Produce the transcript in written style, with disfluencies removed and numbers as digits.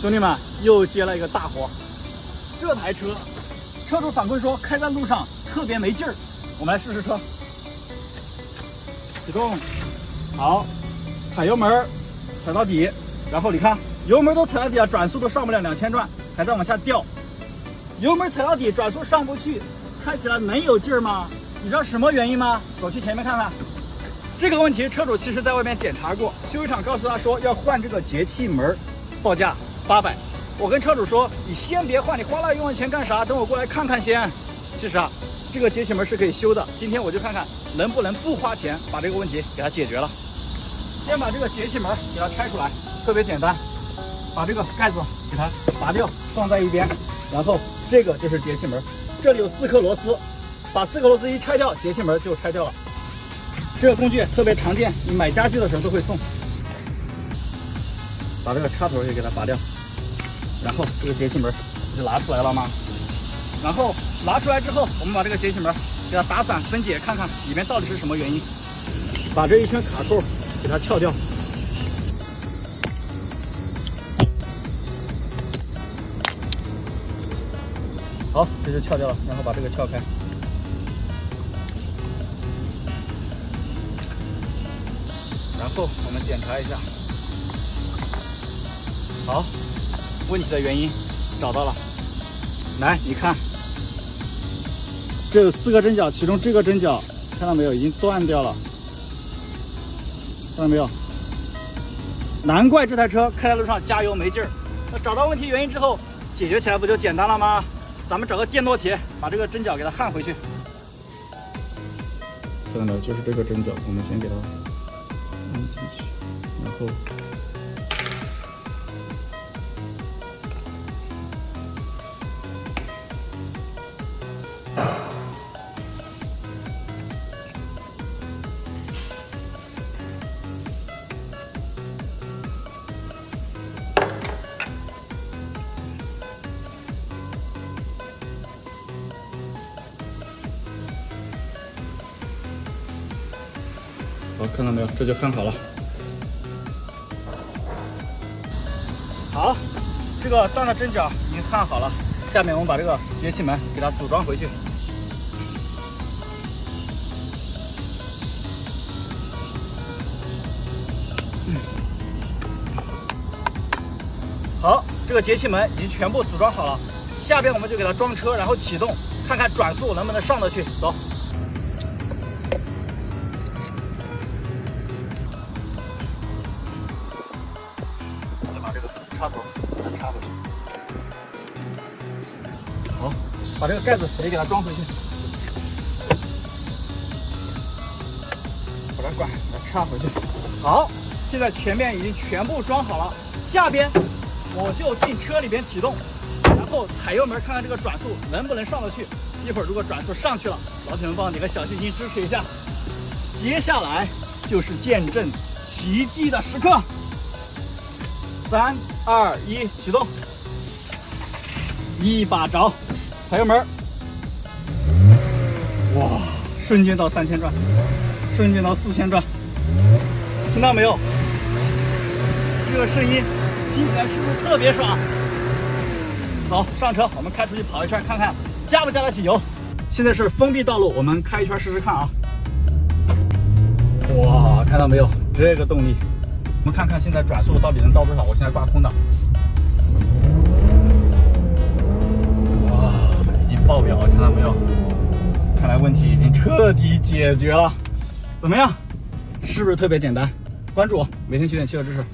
兄弟们，又接了一个大活。这台车，车主反馈说开在路上特别没劲儿。我们来试试车。启动，好，踩油门，踩到底，然后你看，油门都踩到底了，转速都上不了2000转，还在往下掉。油门踩到底，转速上不去，开起来能有劲儿吗？你知道什么原因吗？走去前面看看。这个问题，车主其实在外面检查过，修理厂告诉他说要换这个节气门，报价800。我跟车主说，你先别换，你花那1万钱干啥？等我过来看看先。其实啊，这个节气门是可以修的。今天我就看看能不能不花钱把这个问题给它解决了。先把这个节气门给它拆出来，特别简单，把这个盖子给它拔掉，放在一边，然后这个就是节气门，这里有4颗螺丝，把4颗螺丝一拆掉，节气门就拆掉了。这个工具特别常见，你买家具的时候都会送。把这个插头也给它拔掉，然后这个节气门就拿出来了吗？然后拿出来之后，我们把这个节气门给它打散分解，看看里面到底是什么原因。把这一圈卡扣给它撬掉。好，这就撬掉了，然后把这个撬开。然后我们检查一下，好，问题的原因找到了。来，你看，这有4个针脚，其中这个针脚看到没有，已经断掉了，看到没有？难怪这台车开在路上加油没劲儿。那找到问题原因之后，解决起来不就简单了吗？咱们找个电烙铁，把这个针脚给它焊回去。看到没有？就是这个针脚，我们先给它按进去，然后好，看到没有？这就焊好了。好，这个断的针脚已经焊好了。下面我们把这个节气门给它组装回去。好，这个节气门已经全部组装好了。下边我们就给它装车，然后启动，看看转速能不能上得去。走。插头把它插回去，好，把这个盖子也给它装回去，把这管给它插回去。好，现在前面已经全部装好了，下边我就进车里边启动，然后踩油门看看这个转速能不能上得去。一会儿如果转速上去了，老铁们帮我点个小心心支持一下。接下来就是见证奇迹的时刻。3、2、1，启动！一把着，踩油门，哇，瞬间到3000转，瞬间到4000转，听到没有？这个声音听起来是不是特别爽？走，上车，我们开出去跑一圈，看看加不加得起油。现在是封闭道路，我们开一圈试试看啊！哇，看到没有？这个动力。我们看看现在转速到底能到多少？我现在挂空挡，哇，已经爆表了，看到没有？看来问题已经彻底解决了。怎么样？是不是特别简单？关注我，每天学点汽车知识。